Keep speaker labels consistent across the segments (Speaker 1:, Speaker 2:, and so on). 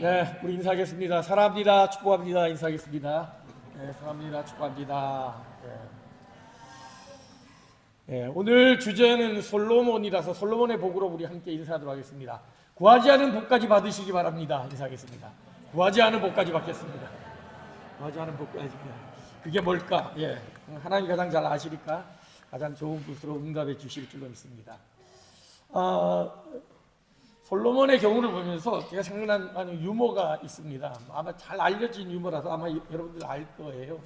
Speaker 1: 네, 우리 인사하겠습니다. 사랑합니다. 축복합니다. 인사하겠습니다. 네, 사랑합니다. 축복합니다. 오늘 주제는 솔로몬이라서 솔로몬의 복으로 우리 함께 인사하도록 하겠습니다. 구하지 않은 복까지 받으시기 바랍니다. 인사하겠습니다. 구하지 않은 복까지 받겠습니다. 구하지 않은 복까지. 그게 뭘까? 하나님 가장 잘 아시니까 가장 좋은 것으로 응답해 주실 줄로 믿습니다. 솔로몬의 경우를 보면서 제가 생각나는 유머가 있습니다. 아마 잘 알려진 유머라서 아마 여러분들 알 거예요.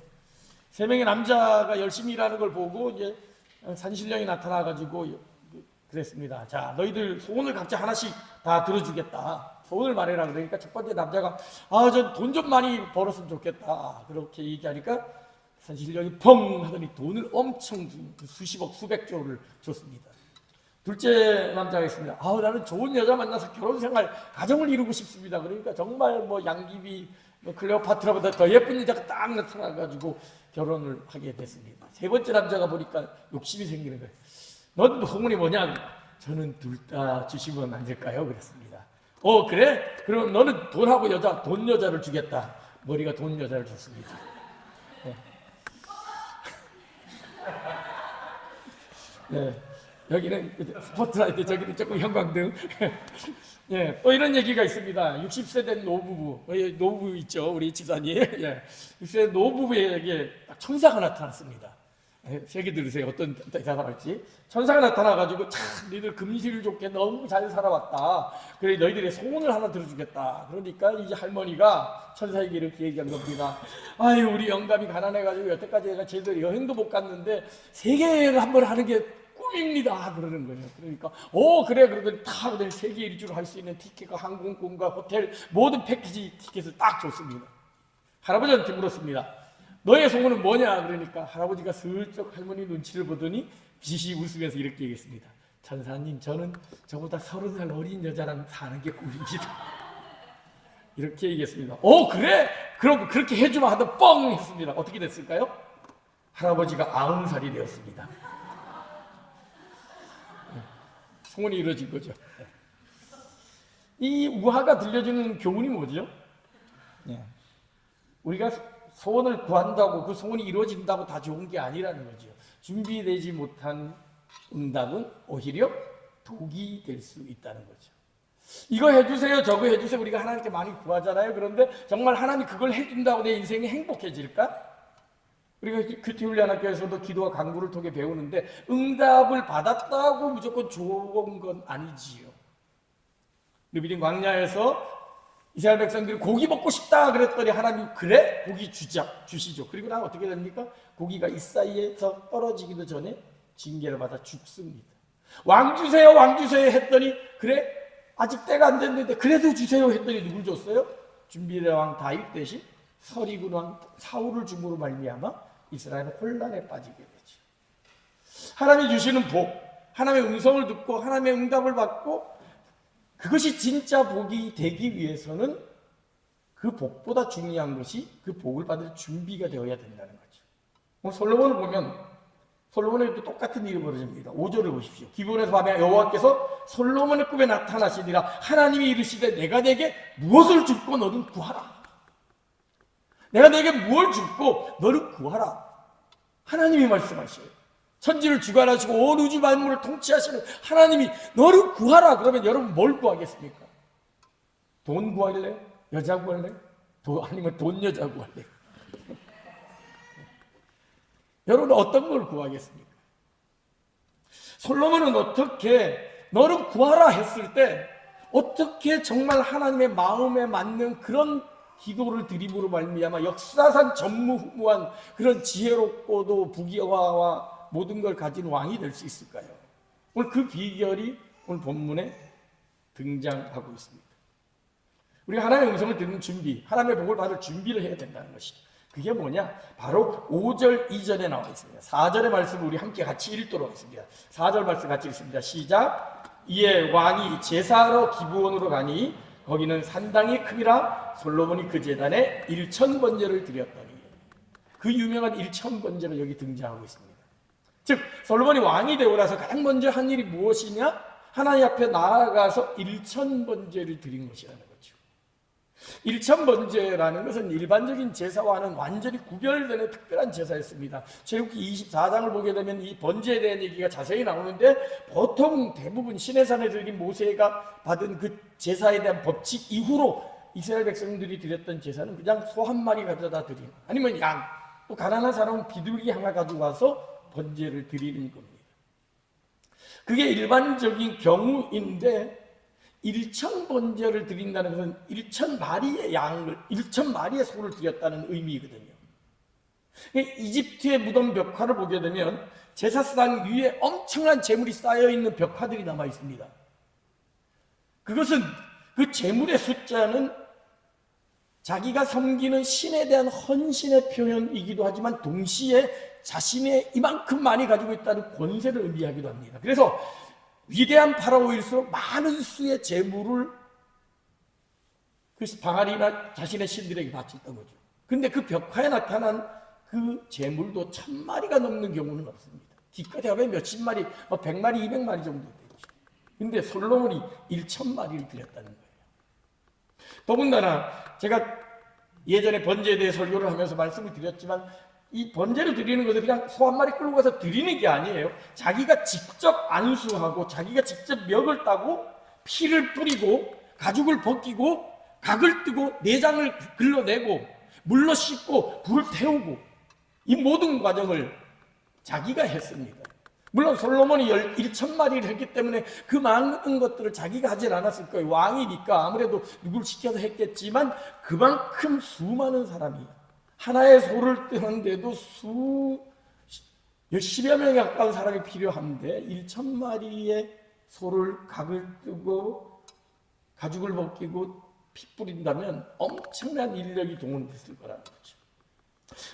Speaker 1: 세 명의 남자가 열심히 일하는 걸 보고 이제 산신령이 나타나가지고 그랬습니다. 자, 너희들 소원을 각자 하나씩 다 들어주겠다. 소원을 말해라. 그러니까 첫 번째 남자가 저 돈 좀 많이 벌었으면 좋겠다. 그렇게 얘기하니까 산신령이 펑 하더니 돈을 엄청 수십억 수백조를 줬습니다. 둘째 남자가 있습니다. 나는 좋은 여자 만나서 결혼생활 가정을 이루고 싶습니다. 그러니까 정말 양귀비 클레오파트라보다 더 예쁜 여자가 딱 나타나가지고 결혼을 하게 됐습니다. 세 번째 남자가 보니까 욕심이 생기는 거예요. 넌 소문이 뭐냐? 저는 둘 다 주시면 안 될까요? 그랬습니다. 그래? 그럼 너는 돈하고 여자, 돈 여자를 주겠다. 머리가 돈 여자를 줬습니다. 여기는 스포트라이트, 저기는 조금 형광등. 또 이런 얘기가 있습니다. 60세 된 노부부 있죠, 우리 집사님. 60세 된 노부부에게 천사가 나타났습니다. 세게 들으세요. 어떤 대사가 할지. 천사가 나타나가지고 참 너희들 금실 좋게 너무 잘 살아왔다. 그래 너희들의 소원을 하나 들어주겠다. 그러니까 이제 할머니가 천사에게 이렇게 얘기한 겁니다. 우리 영감이 가난해가지고 여태까지 내가 제대로 여행도 못 갔는데 세계 여행을 한번 하는 게 꿈입니다. 그러는 거예요. 그러니까 그래 그러더니 다 세계 일주를 할 수 있는 티켓과 항공권과 호텔 모든 패키지 티켓을 딱 줬습니다. 할아버지한테 물었습니다. 너의 소원은 뭐냐? 그러니까 할아버지가 슬쩍 할머니 눈치를 보더니 비시 웃으면서 이렇게 얘기했습니다. 천사님, 저는 저보다 30살 어린 여자랑 사는 게 꿈입니다. 이렇게 얘기했습니다. 그래? 그럼 그렇게 해주마 하다 뻥 했습니다. 어떻게 됐을까요? 할아버지가 90살이 되었습니다. 소원이 이루어진 거죠. 이 우화가 들려주는 교훈이 뭐죠? 우리가 소원을 구한다고 그 소원이 이루어진다고 다 좋은 게 아니라는 거죠. 준비되지 못한 응답은 오히려 독이 될 수 있다는 거죠. 이거 해주세요, 저거 해주세요. 우리가 하나님께 많이 구하잖아요. 그런데 정말 하나님이 그걸 해준다고 내 인생이 행복해질까? 우리가 큐티훈련학교에서도 기도와 강구를 통해 배우는데 응답을 받았다고 무조건 좋은 건 아니지요. 느비딘 광야에서 이스라엘 백성들이 고기 먹고 싶다 그랬더니 하나님 그래? 고기 주시죠. 그리고 난 어떻게 됩니까? 고기가 이 사이에서 떨어지기도 전에 징계를 받아 죽습니다. 왕 주세요, 왕 주세요 했더니 그래? 아직 때가 안 됐는데 그래도 주세요 했더니 누굴 줬어요? 준비된 왕 다윗 대신 서리군 왕 사울을 줌으로 말미암아 이스라엘은 혼란에 빠지게 되죠. 하나님이 주시는 복, 하나님의 음성을 듣고 하나님의 응답을 받고 그것이 진짜 복이 되기 위해서는 그 복보다 중요한 것이 그 복을 받을 준비가 되어야 된다는 거죠. 솔로몬을 보면 솔로몬에게도 똑같은 일이 벌어집니다. 5절을 보십시오. 기브온에서 밤에 여호와께서 솔로몬의 꿈에 나타나시니라. 하나님이 이르시되 내가 내게 무엇을 줍고 너는 구하라. 내가 내게 무엇을 줍고 너를 구하라. 하나님이 말씀하셔요. 천지를 주관하시고 온 우주 만물을 통치하시는 하나님이 너를 구하라. 그러면 여러분 뭘 구하겠습니까? 돈 구할래? 여자 구할래? 아니면 돈 여자 구할래? 여러분은 어떤 걸 구하겠습니까? 솔로몬은 어떻게 너를 구하라 했을 때 어떻게 정말 하나님의 마음에 맞는 그런 기도를 드림으로 말미암아 역사상 전무후무한 그런 지혜롭고도 부귀영화와 모든 걸 가진 왕이 될 수 있을까요? 오늘 그 비결이 오늘 본문에 등장하고 있습니다. 우리가 하나님의 음성을 듣는 준비, 하나님의 복을 받을 준비를 해야 된다는 것이죠. 그게 뭐냐? 바로 5절 이전에 나와 있습니다. 4절의 말씀을 우리 함께 같이 읽도록 하겠습니다. 4절 말씀 같이 읽습니다. 시작. 이에 왕이 제사하러 기브온으로 가니 거기는 산당이 크니라. 솔로몬이 그 제단에 1000번제를 드렸더니 그 유명한 1000번제가 여기 등장하고 있습니다. 즉 솔로몬이 왕이 되고 나서 가장 먼저 한 일이 무엇이냐? 하나님 앞에 나아가서 1000번제를 드린 것이라는 거죠. 일천번제라는 것은 일반적인 제사와는 완전히 구별되는 특별한 제사였습니다. 출애굽기 24장을 보게 되면 이 번제에 대한 얘기가 자세히 나오는데, 보통 대부분 시내산에 드린 모세가 받은 그 제사에 대한 법칙 이후로 이스라엘 백성들이 드렸던 제사는 그냥 소 한 마리 가져다 드리는, 아니면 양, 또 가난한 사람은 비둘기 하나 가지고 와서 번제를 드리는 겁니다. 그게 일반적인 경우인데, 일천번제를 드린다는 것은 1000마리의 양을, 1000마리의 소를 드렸다는 의미거든요. 이집트의 무덤 벽화를 보게 되면 제사상 위에 엄청난 재물이 쌓여있는 벽화들이 남아 있습니다. 그것은, 그 재물의 숫자는 자기가 섬기는 신에 대한 헌신의 표현이기도 하지만 동시에 자신의 이만큼 많이 가지고 있다는 권세를 의미하기도 합니다. 그래서 위대한 파라오일수록 많은 수의 재물을 그 방아리나 자신의 신들에게 바쳤던 거죠. 근데 그 벽화에 나타난 그 재물도 1000마리가 넘는 경우는 없습니다. 기껏 해야 몇십 마리, 100마리, 200마리 정도 되죠. 근데 솔로몬이 1000마리를 드렸다는 거예요. 더군다나 제가 예전에 번제에 대해 설교를 하면서 말씀을 드렸지만, 이 번제를 드리는 것은 그냥 소 한 마리 끌고 가서 드리는 게 아니에요. 자기가 직접 안수하고 자기가 직접 멱을 따고 피를 뿌리고 가죽을 벗기고 각을 뜨고 내장을 걸러내고 물로 씻고 불을 태우고, 이 모든 과정을 자기가 했습니다. 물론 솔로몬이 1000마리를 했기 때문에 그 많은 것들을 자기가 하진 않았을 거예요. 왕이니까 아무래도 누굴 시켜서 했겠지만, 그만큼 수많은 사람이 하나의 소를 뜨는데도 십여 명에 가까운 사람이 필요한데 1000마리의 소를 각을 뜨고 가죽을 벗기고 피 뿌린다면 엄청난 인력이 동원됐을 거라는 거죠.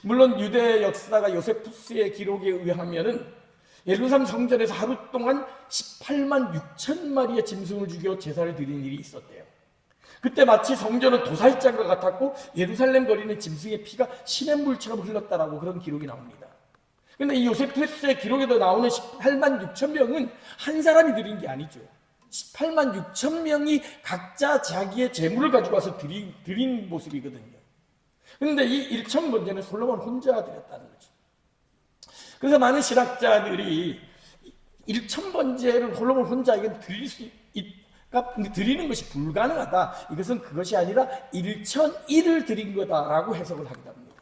Speaker 1: 물론 유대 역사가 요세푸스의 기록에 의하면은 예루살렘 성전에서 하루 동안 18만 6천 마리의 짐승을 죽여 제사를 드린 일이 있었대요. 그때 마치 성전은 도살장과 같았고 예루살렘 거리는 짐승의 피가 시냇물처럼 흘렀다라고 그런 기록이 나옵니다. 그런데 이 요세푸스의 기록에도 나오는 18만 6천 명은 한 사람이 드린 게 아니죠. 18만 6천 명이 각자 자기의 재물을 가지고 와서 드린 모습이거든요. 그런데 이 1000번제는 솔로몬 혼자 드렸다는 거죠. 그래서 많은 신학자들이 1000번제를 솔로몬 혼자 이건 드리는 것이 불가능하다. 이것은 그것이 아니라 1001을 드린 거다라고 해석을 하기도 합니다.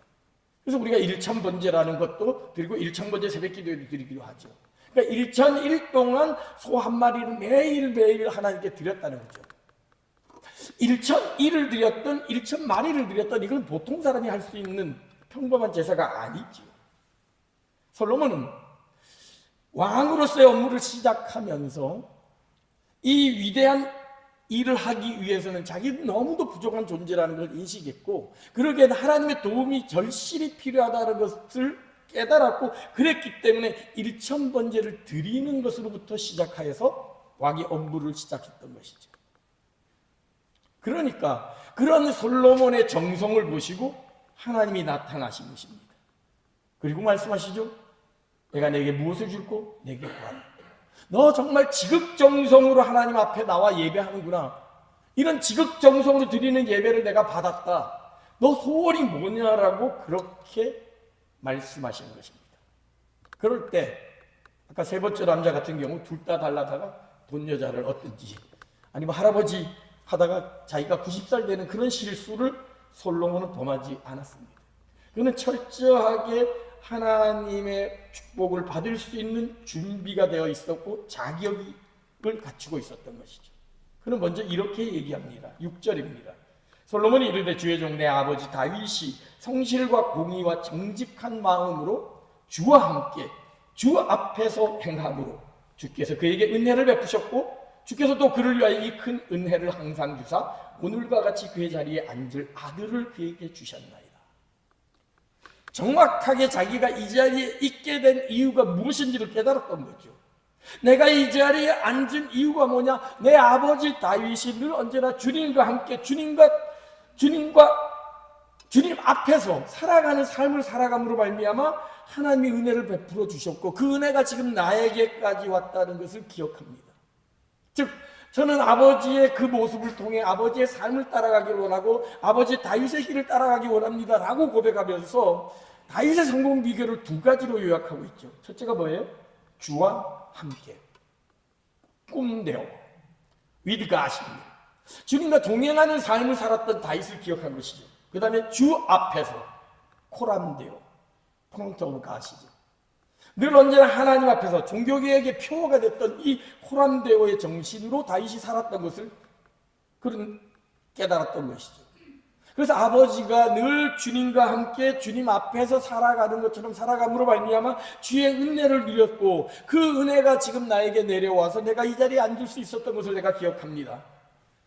Speaker 1: 그래서 우리가 1000번제라는 것도 드리고 1000번제 새벽기도에도 드리기도 하죠. 그러니까 1001 동안 소 한 마리를 매일매일 하나님께 드렸다는 거죠. 1001을 드렸던 1000마리를 드렸던, 이건 보통 사람이 할 수 있는 평범한 제사가 아니죠. 솔로몬은 왕으로서의 업무를 시작하면서 이 위대한 일을 하기 위해서는 자기는 너무도 부족한 존재라는 걸 인식했고, 그러기에 하나님의 도움이 절실히 필요하다는 것을 깨달았고, 그랬기 때문에 1000번제를 드리는 것으로부터 시작하여서 왕의 업무를 시작했던 것이죠. 그러니까 그런 솔로몬의 정성을 보시고 하나님이 나타나신 것입니다. 그리고 말씀하시죠. 내가 내게 무엇을 줄고 내게 구하라. 너 정말 지극정성으로 하나님 앞에 나와 예배하는구나. 이런 지극정성으로 드리는 예배를 내가 받았다. 너 소원이 뭐냐라고 그렇게 말씀하시는 것입니다. 그럴 때 아까 세 번째 남자 같은 경우 둘 다 달라다가 돈 여자를 얻든지 아니면 할아버지 하다가 자기가 90살 되는 그런 실수를 솔로몬은 범하지 않았습니다. 그는 철저하게 하나님의 축복을 받을 수 있는 준비가 되어 있었고 자격을 갖추고 있었던 것이죠. 그는 먼저 이렇게 얘기합니다. 6절입니다. 솔로몬이 이르되 주의 종 내 아버지 다윗이 성실과 공의와 정직한 마음으로 주와 함께 주 앞에서 행함으로 주께서 그에게 은혜를 베푸셨고 주께서 또 그를 위하여 이 큰 은혜를 항상 주사 오늘과 같이 그의 자리에 앉을 아들을 그에게 주셨나이다. 정확하게 자기가 이 자리에 있게 된 이유가 무엇인지를 깨달았던 거죠. 내가 이 자리에 앉은 이유가 뭐냐? 내 아버지 다윗이 늘 언제나 주님과 함께 주님 앞에서 살아가는 삶을 살아감으로 말미암아 하나님이 은혜를 베풀어 주셨고 그 은혜가 지금 나에게까지 왔다는 것을 기억합니다. 즉 저는 아버지의 그 모습을 통해 아버지의 삶을 따라가길 원하고 아버지 다윗의 길을 따라가기 원합니다 라고 고백하면서 다윗의 성공 비결을 두 가지로 요약하고 있죠. 첫째가 뭐예요? 주와 함께, 꿈대오, with God입니다. 주님과 동행하는 삶을 살았던 다윗을 기억한 것이죠. 그 다음에 주 앞에서 코람데오, 프론트 오브 갓이죠. 늘 언제나 하나님 앞에서 종교개혁의 표어가 됐던 이 코람데오의 정신으로 다윗이 살았던 것을 그런 깨달았던 것이죠. 그래서 아버지가 늘 주님과 함께 주님 앞에서 살아가는 것처럼 살아감으로 말미암아 주의 은혜를 누렸고 그 은혜가 지금 나에게 내려와서 내가 이 자리에 앉을 수 있었던 것을 내가 기억합니다.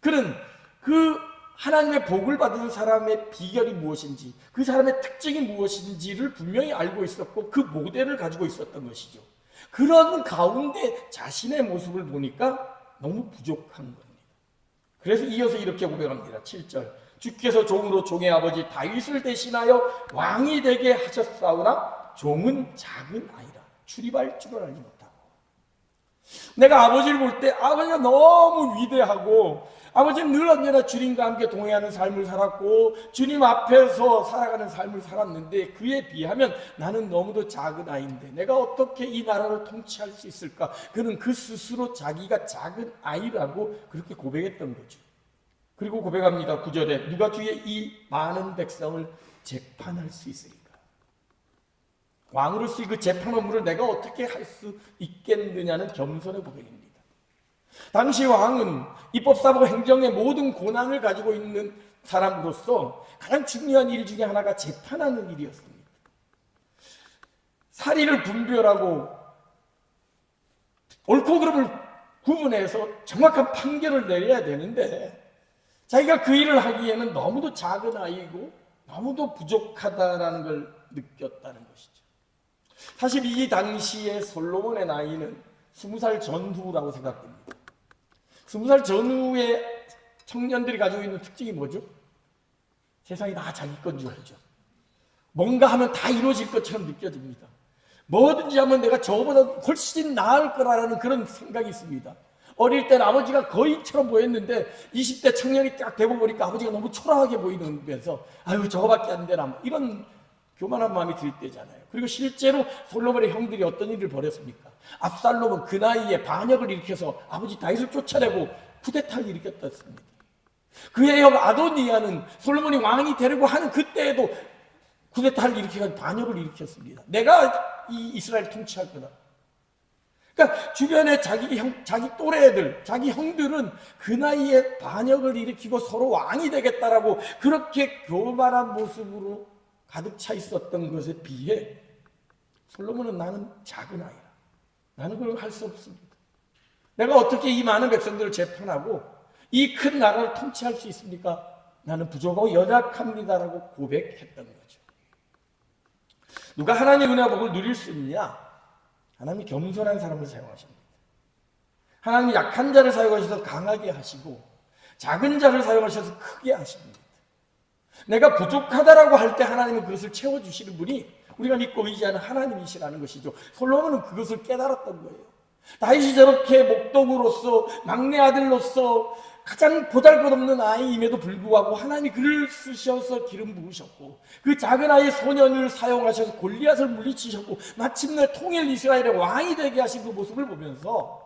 Speaker 1: 그는 그 하나님의 복을 받은 사람의 비결이 무엇인지, 그 사람의 특징이 무엇인지를 분명히 알고 있었고 그 모델을 가지고 있었던 것이죠. 그런 가운데 자신의 모습을 보니까 너무 부족한 겁니다. 그래서 이어서 이렇게 고백합니다. 7절, 주께서 종으로 종의 아버지 다윗을 대신하여 왕이 되게 하셨사오나 종은 작은 아이라 출입할 줄을 알지 못하고. 내가 아버지를 볼 때 아버지가 너무 위대하고 아버지는 늘 언제나 주님과 함께 동행하는 삶을 살았고 주님 앞에서 살아가는 삶을 살았는데 그에 비하면 나는 너무도 작은 아이인데 내가 어떻게 이 나라를 통치할 수 있을까? 그는 그 스스로 자기가 작은 아이라고 그렇게 고백했던 거죠. 그리고 고백합니다. 9절에 누가 주의 이 많은 백성을 재판할 수 있으리까? 왕으로서의 그 재판 업무를 내가 어떻게 할 수 있겠느냐는 겸손의 고백입니다. 당시 왕은 입법사법 행정의 모든 권한을 가지고 있는 사람으로서 가장 중요한 일 중에 하나가 재판하는 일이었습니다. 사리를 분별하고 옳고 그름을 구분해서 정확한 판결을 내려야 되는데 자기가 그 일을 하기에는 너무도 작은 아이고 너무도 부족하다라는 걸 느꼈다는 것이죠. 사실 이 당시에 솔로몬의 나이는 20살 전후라고 생각됩니다. 20살 전후의 청년들이 가지고 있는 특징이 뭐죠? 세상이 다 자기 건 줄 알죠. 뭔가 하면 다 이루어질 것처럼 느껴집니다. 뭐든지 하면 내가 저보다 훨씬 나을 거라는 그런 생각이 있습니다. 어릴 때는 아버지가 거의처럼 보였는데 20대 청년이 딱 되고 보니까 아버지가 너무 초라하게 보이면서 아유 저거밖에 안 되나 뭐 이런 교만한 마음이 들 때잖아요. 그리고 실제로 솔로몬의 형들이 어떤 일을 벌였습니까? 압살롬은 그 나이에 반역을 일으켜서 아버지 다윗을 쫓아내고 쿠데타를 일으켰습니다. 그의 형 아도니아는 솔로몬이 왕이 되려고 하는 그때에도 쿠데타를 일으켜서 반역을 일으켰습니다. 내가 이 이스라엘 통치할 거다. 그러니까 주변에 자기 또래 애들, 자기 형들은 그 나이에 반역을 일으키고 서로 왕이 되겠다라고 그렇게 교만한 모습으로 가득 차 있었던 것에 비해 솔로몬은 나는 작은 아이라. 나는 그걸 할 수 없습니다. 내가 어떻게 이 많은 백성들을 재판하고 이 큰 나라를 통치할 수 있습니까? 나는 부족하고 연약합니다라고 고백했던 거죠. 누가 하나님의 은혜와 복을 누릴 수 있느냐? 하나님이 겸손한 사람을 사용하십니다. 하나님이 약한 자를 사용하셔서 강하게 하시고 작은 자를 사용하셔서 크게 하십니다. 내가 부족하다라고 할 때 하나님은 그것을 채워주시는 분이 우리가 믿고 의지하는 하나님이시라는 것이죠. 솔로몬은 그것을 깨달았던 거예요. 다윗이 저렇게 목동으로서 막내 아들로서 가장 보잘것없는 아이임에도 불구하고 하나님이 그를 쓰셔서 기름 부으셨고 그 작은 아이 소년을 사용하셔서 골리앗을 물리치셨고 마침내 통일 이스라엘의 왕이 되게 하신 그 모습을 보면서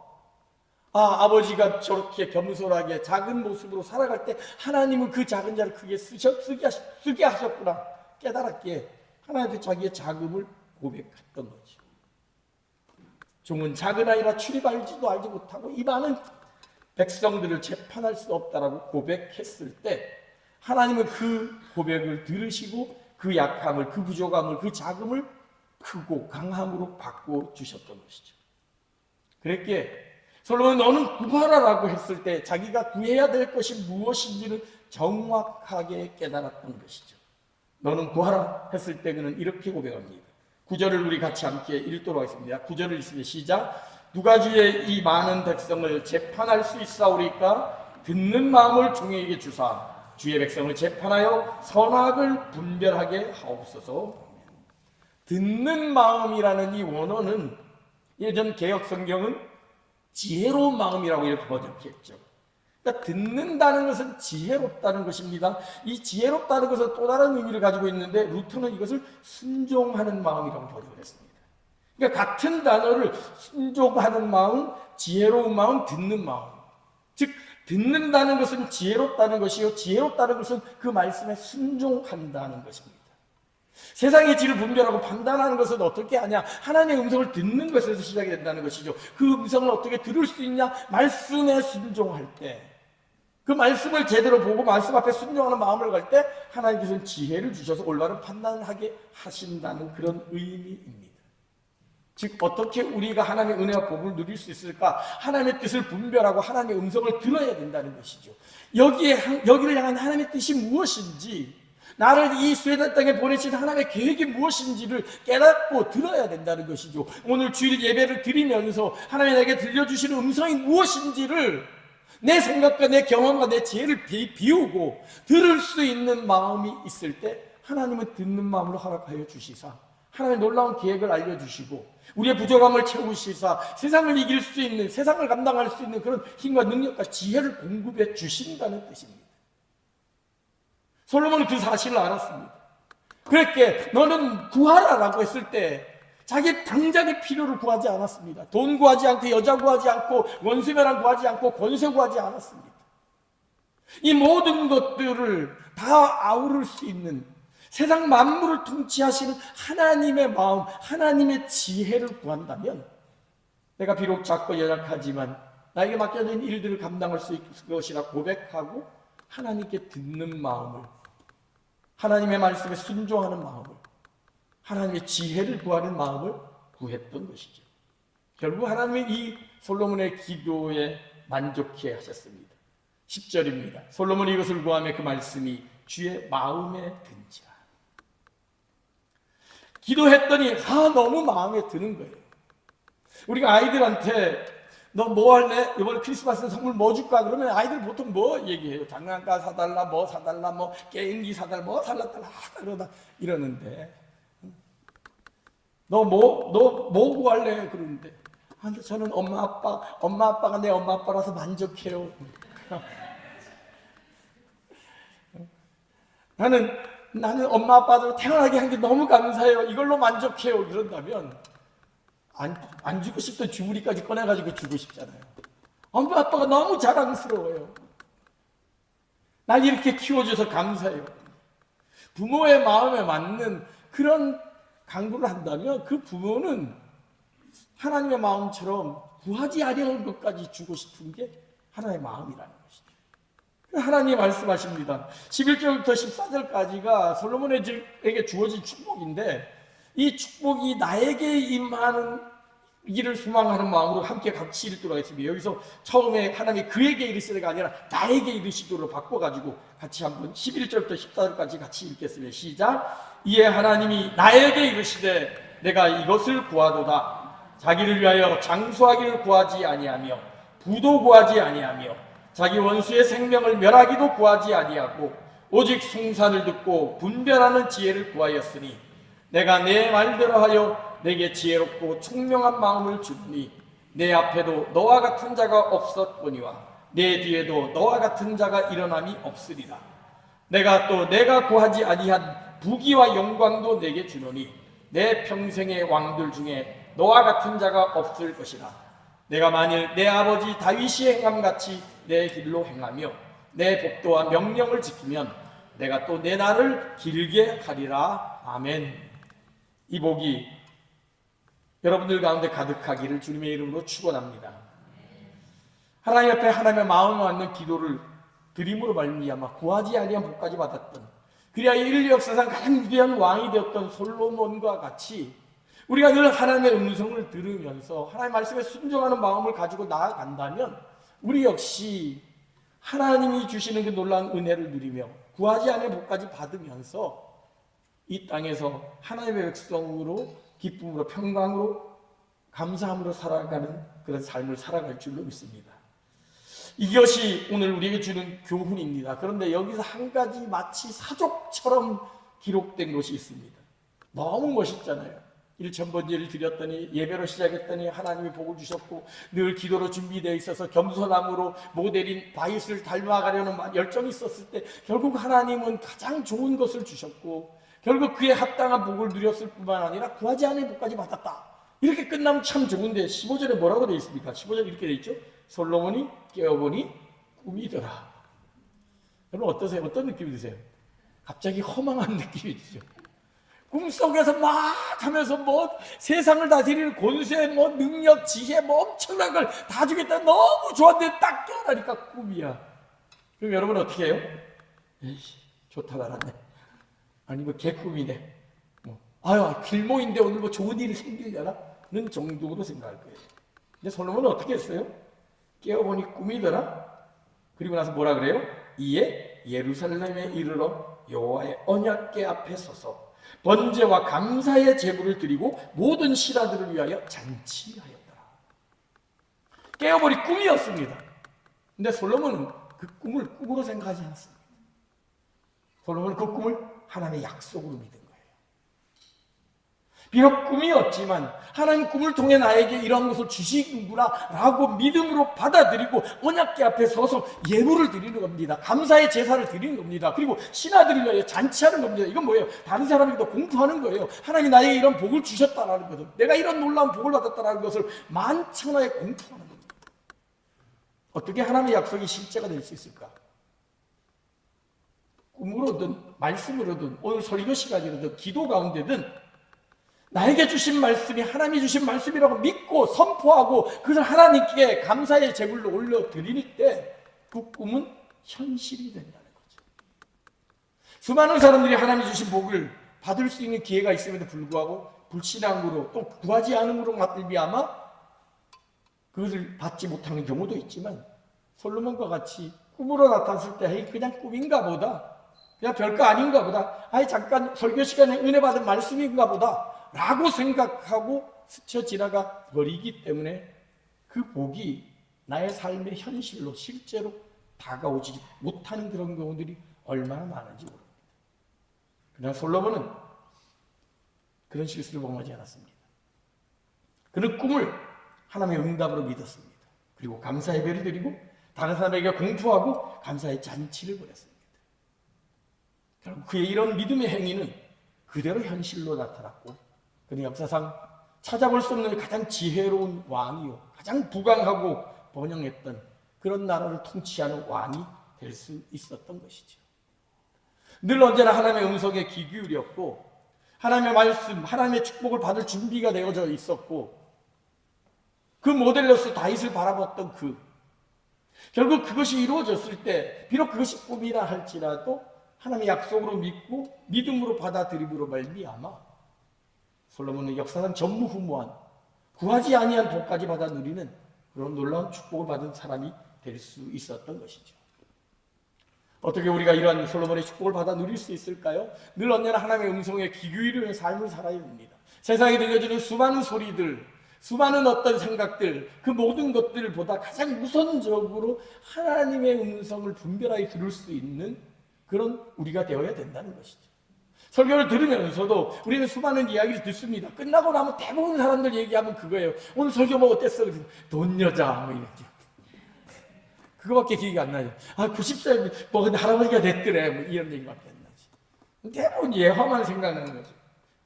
Speaker 1: 아버지가 저렇게 겸손하게 작은 모습으로 살아갈 때 하나님은 그 작은 자를 크게 쓰게 하셨구나 깨달았기에 하나님한테 자기의 자금을 고백했던 거죠. 종은 작은 아이라 출입할지도 알지 못하고 이 많은 백성들을 재판할 수 없다라고 고백했을 때 하나님은 그 고백을 들으시고 그 약함을, 그 부족함을, 그 자금을 크고 강함으로 바꿔주셨던 것이죠. 그랬기에 솔로몬은 너는 구하라라고 했을 때 자기가 구해야 될 것이 무엇인지는 정확하게 깨달았던 것이죠. 너는 구하라 했을 때 그는 이렇게 고백합니다. 9절을 우리 같이 함께 읽도록 하겠습니다. 9절을 읽습니다. 시작. 누가 주의 이 많은 백성을 재판할 수 있사오리까? 듣는 마음을 종에게 주사 주의 백성을 재판하여 선악을 분별하게 하옵소서. 듣는 마음이라는 이 원어는 예전 개혁 성경은 지혜로운 마음이라고 이렇게 번역했죠. 그러니까 듣는다는 것은 지혜롭다는 것입니다. 이 지혜롭다는 것은 또 다른 의미를 가지고 있는데 루터는 이것을 순종하는 마음이라고 번역을 했습니다. 그러니까 같은 단어를 순종하는 마음, 지혜로운 마음, 듣는 마음. 즉 듣는다는 것은 지혜롭다는 것이요, 지혜롭다는 것은 그 말씀에 순종한다는 것입니다. 세상의 질을 분별하고 판단하는 것은 어떻게 하냐? 하나님의 음성을 듣는 것에서 시작이 된다는 것이죠. 그 음성을 어떻게 들을 수 있냐? 말씀에 순종할 때, 그 말씀을 제대로 보고 말씀 앞에 순종하는 마음을 갈 때 하나님께서는 지혜를 주셔서 올바른 판단을 하게 하신다는 그런 의미입니다. 즉 어떻게 우리가 하나님의 은혜와 복을 누릴 수 있을까? 하나님의 뜻을 분별하고 하나님의 음성을 들어야 된다는 것이죠. 여기를 향한 하나님의 뜻이 무엇인지, 나를 이 스웨덴 땅에 보내신 하나님의 계획이 무엇인지를 깨닫고 들어야 된다는 것이죠. 오늘 주일 예배를 드리면서 하나님이 내게 들려주시는 음성이 무엇인지를 내 생각과 내 경험과 내 지혜를 비우고 들을 수 있는 마음이 있을 때 하나님은 듣는 마음으로 허락하여 주시사 하나님의 놀라운 계획을 알려주시고 우리의 부족함을 채우시사 세상을 이길 수 있는, 세상을 감당할 수 있는 그런 힘과 능력과 지혜를 공급해 주신다는 뜻입니다. 솔로몬은 그 사실을 알았습니다. 그렇게 너는 구하라라고 했을 때 자기 당장의 필요를 구하지 않았습니다. 돈 구하지 않고 여자 구하지 않고 원수매랑 구하지 않고 권세 구하지 않았습니다. 이 모든 것들을 다 아우를 수 있는 세상 만물을 통치하시는 하나님의 마음, 하나님의 지혜를 구한다면 내가 비록 작고 연약하지만 나에게 맡겨진 일들을 감당할 수 있을 것이라 고백하고 하나님께 듣는 마음을, 하나님의 말씀에 순종하는 마음을, 하나님의 지혜를 구하는 마음을 구했던 것이죠. 결국 하나님은 이 솔로몬의 기도에 만족해 하셨습니다. 10절입니다. 솔로몬이 이것을 구하며 그 말씀이 주의 마음에 든지라. 기도했더니 너무 마음에 드는 거예요. 우리가 아이들한테 너 뭐 할래? 이번에 크리스마스 선물 뭐 줄까? 그러면 아이들 보통 뭐 얘기해요? 장난감 사달라, 뭐 사달라, 뭐 게임기 사달라, 뭐 살라달라 그러다 이러는데 너 뭐 구할래? 그러는데 근데 저는 엄마 아빠가 내 엄마 아빠라서 만족해요. 나는 엄마 아빠도 태어나게 한 게 너무 감사해요. 이걸로 만족해요. 그런다면 안 주고 싶던 주부리까지 꺼내가지고 주고 싶잖아요. 엄마 아빠가 너무 자랑스러워요. 날 이렇게 키워줘서 감사해요. 부모의 마음에 맞는 그런 강구를 한다면 그 부모는 하나님의 마음처럼 구하지 아니할 것까지 주고 싶은 게 하나님의 마음이라는 것이죠. 하나님이 말씀하십니다. 11절부터 14절까지가 솔로몬에게 주어진 축복인데 이 축복이 나에게 임하는 이를 소망하는 마음으로 함께 같이 읽도록 하겠습니다. 여기서 처음에 하나님이 그에게 이르시다가 아니라 나에게 이르시도록 바꿔가지고 같이 한번 11절부터 14절까지 같이 읽겠습니다. 시작. 이에 하나님이 나에게 이르시되 내가 이것을 구하도다. 자기를 위하여 장수하기를 구하지 아니하며 부도 구하지 아니하며 자기 원수의 생명을 멸하기도 구하지 아니하고 오직 송사를 듣고 분별하는 지혜를 구하였으니 내가 내 말대로 하여 내게 지혜롭고 총명한 마음을 주니 내 앞에도 너와 같은 자가 없었거니와 내 뒤에도 너와 같은 자가 일어남이 없으리라. 내가 구하지 아니한 부귀와 영광도 내게 주노니 내 평생의 왕들 중에 너와 같은 자가 없을 것이라. 내가 만일 내 아버지 다윗이 행함같이 내 길로 행하며 내 법도와 명령을 지키면 내가 또 내 날을 길게 하리라. 아멘. 이 복이 여러분들 가운데 가득하기를 주님의 이름으로 축원합니다. 하나님 앞에 하나님의 마음에 맞는 기도를 드림으로 말미암아 구하지 아니한 복까지 받았던, 그리하여 인류 역사상 가장 위대한 왕이 되었던 솔로몬과 같이 우리가 늘 하나님의 음성을 들으면서 하나님의 말씀에 순종하는 마음을 가지고 나아간다면 우리 역시 하나님이 주시는 그 놀라운 은혜를 누리며 구하지 않은 복까지 받으면서 이 땅에서 하나님의 백성으로 기쁨으로 평강으로 감사함으로 살아가는 그런 삶을 살아갈 줄로 믿습니다. 이것이 오늘 우리에게 주는 교훈입니다. 그런데 여기서 한 가지 마치 사족처럼 기록된 것이 있습니다. 너무 멋있잖아요. 일천번제를 드렸더니 예배로 시작했더니 하나님이 복을 주셨고 늘 기도로 준비되어 있어서 겸손함으로 모델인 다윗을 닮아가려는 열정이 있었을 때 결국 하나님은 가장 좋은 것을 주셨고 결국 그에 합당한 복을 누렸을 뿐만 아니라 구하지 않은 복까지 받았다. 이렇게 끝나면 참 좋은데 15절에 뭐라고 되어 있습니까? 15절 이렇게 되어 있죠. 솔로몬이 깨어보니 꿈이더라. 여러분 어떠세요? 어떤 느낌이 드세요? 갑자기 허망한 느낌이 드죠. 꿈속에서 막 하면서 뭐 세상을 다스리는 권세, 뭐 능력, 지혜, 뭐 엄청난 걸 다 주겠다. 너무 좋았는데 딱 깨어나니까 꿈이야. 그럼 여러분 어떻게 해요? 에이씨, 좋다 말았네. 아니 뭐 개꿈이네. 아유 길모인데 오늘 뭐 좋은 일이 생기려나? 는 정도로 생각할 거예요. 근데 솔로몬은 어떻게 했어요? 깨어보니 꿈이더라. 그리고 나서 뭐라 그래요? 이에 예루살렘에 이르러 여호와의 언약궤 앞에 서서 번제와 감사의 제물을 드리고 모든 신하들을 위하여 잔치하였더라. 깨어버린 꿈이었습니다. 근데 솔로몬은 그 꿈을 꿈으로 생각하지 않았습니다. 솔로몬은 그 꿈을 하나님의 약속으로 믿은 거예요. 비록 꿈이었지만 하나님 꿈을 통해 나에게 이러한 것을 주시는구나 라고 믿음으로 받아들이고 언약궤 앞에 서서 예물을 드리는 겁니다. 감사의 제사를 드리는 겁니다. 그리고 신하들을 위하여 잔치하는 겁니다. 이건 뭐예요? 다른 사람에게도 공포하는 거예요. 하나님이 나에게 이런 복을 주셨다라는 것을, 내가 이런 놀라운 복을 받았다라는 것을 만천하에 공포하는 겁니다. 어떻게 하나님의 약속이 실제가 될 수 있을까? 꿈으로든 말씀으로든 오늘 설교 시간이라든 기도 가운데든 나에게 주신 말씀이 하나님이 주신 말씀이라고 믿고 선포하고 그것을 하나님께 감사의 제물로 올려드릴 때 그 꿈은 현실이 된다는 거죠. 수많은 사람들이 하나님이 주신 복을 받을 수 있는 기회가 있음에도 불구하고 불신앙으로 또 구하지 않음으로 말미암아 그것을 받지 못하는 경우도 있지만 솔로몬과 같이 꿈으로 나타났을 때 그냥 꿈인가 보다, 그냥 별거 아닌가 보다, 잠깐 설교 시간에 은혜 받은 말씀인가 보다 라고 생각하고 스쳐 지나가 버리기 때문에 그 복이 나의 삶의 현실로 실제로 다가오지 못하는 그런 경우들이 얼마나 많은지 모릅니다. 그러나 솔로몬은 그런 실수를 범하지 않았습니다. 그는 꿈을 하나님의 응답으로 믿었습니다. 그리고 감사 예배를 드리고 다른 사람에게 공포하고 감사의 잔치를 보냈습니다. 결국 그의 이런 믿음의 행위는 그대로 현실로 나타났고 그는 역사상 찾아볼 수 없는 가장 지혜로운 왕이요 가장 부강하고 번영했던 그런 나라를 통치하는 왕이 될 수 있었던 것이죠. 늘 언제나 하나님의 음성에 귀 기울였고 하나님의 말씀, 하나님의 축복을 받을 준비가 되어져 있었고 그 모델로서 다윗을 바라봤던 결국 그것이 이루어졌을 때 비록 그것이 꿈이라 할지라도 하나님의 약속으로 믿고 믿음으로 받아들임으로 말미암아 솔로몬은 역사상 전무후무한 구하지 아니한 복까지 받아 누리는 그런 놀라운 축복을 받은 사람이 될 수 있었던 것이죠. 어떻게 우리가 이러한 솔로몬의 축복을 받아 누릴 수 있을까요? 늘 언제나 하나님의 음성에 귀 기울이는 삶을 살아야 됩니다. 세상에 들려주는 수많은 소리들, 수많은 어떤 생각들, 그 모든 것들보다 가장 우선적으로 하나님의 음성을 분별하여 들을 수 있는 그런 우리가 되어야 된다는 것이죠. 설교를 들으면서도 우리는 수많은 이야기를 듣습니다. 끝나고 나면 대부분 사람들 얘기하면 그거예요. 오늘 설교 뭐 어땠어? 돈 여자 뭐 이렇게. 그거밖에 기억이 안 나요. 90살 뭐 근데 할아버지가 됐더래 뭐 이런 얘기밖에 안 나지. 대부분 예화만 생각나는 거죠.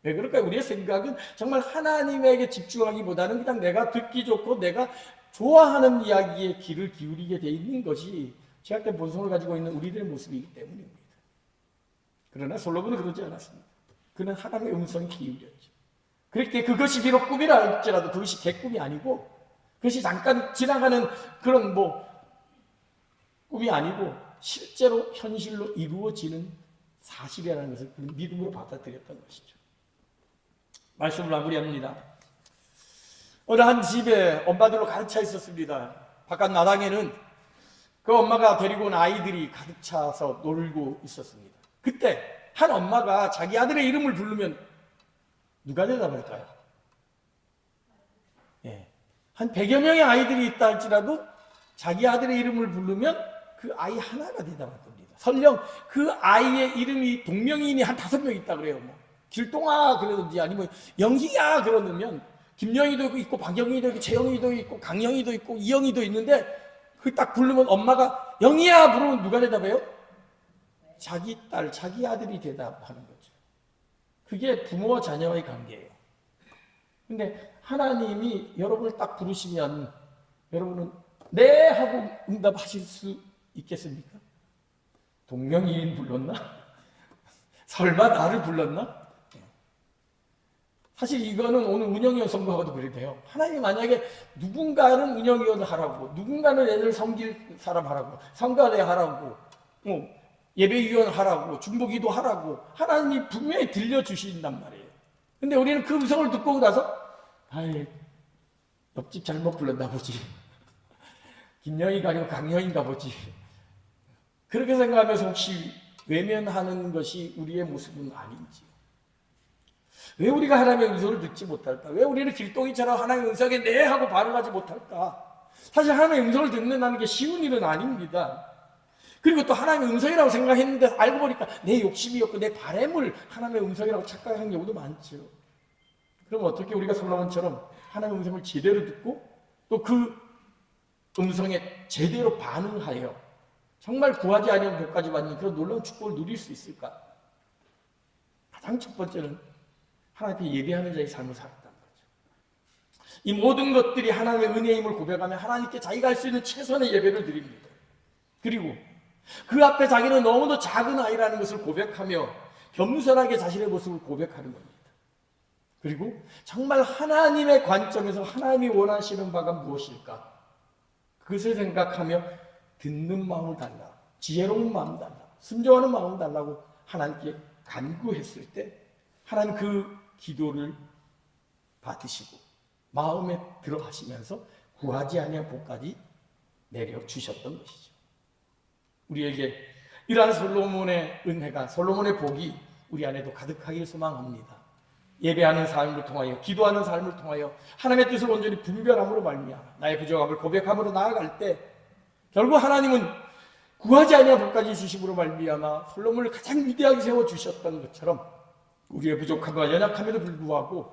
Speaker 1: 왜 그럴까요? 우리의 생각은 정말 하나님에게 집중하기보다는 그냥 내가 듣기 좋고 내가 좋아하는 이야기에 귀를 기울이게 돼 있는 것이 죄악된 본성을 가지고 있는 우리들의 모습이기 때문입니다. 그러나 솔로몬은 그러지 않았습니다. 그는 하나님의 음성에 기울였죠. 그렇게 그것이 비록 꿈이라 할지라도 그것이 개꿈이 아니고 그것이 잠깐 지나가는 그런 꿈이 아니고 실제로 현실로 이루어지는 사실이라는 것을 그는 믿음으로 받아들였던 것이죠. 말씀을 마무리합니다. 어느 한 집에 엄마들로 가득 차 있었습니다. 바깥 마당에는 그 엄마가 데리고 온 아이들이 가득 차서 놀고 있었습니다. 그때 한 엄마가 자기 아들의 이름을 부르면 누가 대답할까요? 한 100여 명의 아이들이 있다 할지라도 자기 아들의 이름을 부르면 그 아이 하나가 대답할 겁니다. 설령 그 아이의 이름이 동명이인이 한 5명 있다 그래요. 길동아 그러든지 아니면 영희야 그러면 김영희도 있고 박영희도 있고 최영희도 있고 강영희도 있고 이영희도 있는데 그 딱 부르면 엄마가 영희야 부르면 누가 대답해요? 자기 딸, 자기 아들이 대답하는 거죠. 그게 부모와 자녀의 관계예요. 근데 하나님이 여러분을 딱 부르시면 여러분은 네 하고 응답하실 수 있겠습니까? 동명이인 불렀나? 설마 나를 불렀나? 사실 이거는 오늘 운영위원 선거하고도 그래요. 하나님이 만약에 누군가는 운영위원을 하라고, 누군가는 애들 섬길 사람 하라고, 성가대 하라고, 예배위원 하라고, 중보기도 하라고 하나님이 분명히 들려주신단 말이에요. 근데 우리는 그 음성을 듣고 나서 아이 옆집 잘못 불렀나 보지, 김영희가 아니고 강영희인가 보지, 그렇게 생각하면서 혹시 외면하는 것이 우리의 모습은 아닌지, 왜 우리가 하나님의 음성을 듣지 못할까? 왜 우리는 길동이처럼 하나님의 음성에 네 하고 반응하지 못할까? 사실 하나님의 음성을 듣는다는 게 쉬운 일은 아닙니다. 그리고 또 하나님의 음성이라고 생각했는데 알고 보니까 내 욕심이었고 내 바램을 하나님의 음성이라고 착각하는 경우도 많죠. 그럼 어떻게 우리가 솔로몬처럼 하나님의 음성을 제대로 듣고 또 그 음성에 제대로 반응하여 정말 구하지 아니하면 복까지 받는 그런 놀라운 축복을 누릴 수 있을까? 가장 첫 번째는 하나님 앞에 예배하는 자의 삶을 살았다는 거죠. 이 모든 것들이 하나님의 은혜임을 고백하며 하나님께 자기가 할 수 있는 최선의 예배를 드립니다. 그리고 그 앞에 자기는 너무도 작은 아이라는 것을 고백하며 겸손하게 자신의 모습을 고백하는 겁니다. 그리고 정말 하나님의 관점에서 하나님이 원하시는 바가 무엇일까? 그것을 생각하며 듣는 마음을 달라, 지혜로운 마음을 달라, 순종하는 마음을 달라고 하나님께 간구했을 때 하나님 그 기도를 받으시고 마음에 들어하시면서 구하지 아니한 복까지 내려주셨던 것이죠. 우리에게 이러한 솔로몬의 은혜가, 솔로몬의 복이 우리 안에도 가득하길 소망합니다. 예배하는 삶을 통하여, 기도하는 삶을 통하여 하나님의 뜻을 온전히 분별함으로 말미암아 나의 부족함을 고백함으로 나아갈 때 결국 하나님은 구하지 아니한 복까지 주심으로 말미암아 솔로몬을 가장 위대하게 세워주셨던 것처럼 우리의 부족함과 연약함에도 불구하고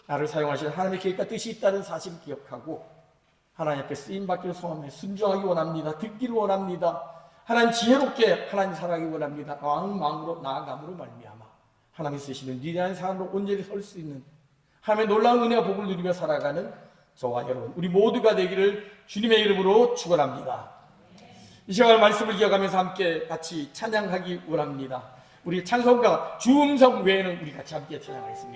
Speaker 1: 나를 사용하시는 하나님의 계획과 뜻이 있다는 사실을 기억하고 하나님 앞에 쓰임받기를 소원하며 순종하기 원합니다. 듣기를 원합니다. 하나님 지혜롭게 하나님 살아가기 원합니다. 마음으로 나아감으로 말미암아 하나님이 쓰시는 위대한 사람으로 온전히 설 수 있는 하나님의 놀라운 은혜와 복을 누리며 살아가는 저와 여러분 우리 모두가 되기를 주님의 이름으로 축원합니다. 이 시간 말씀을 기억하면서 함께 같이 찬양하기 원합니다. 우리 찬송가 주음성 외에는 우리 같이 함께 찬양하겠습니다.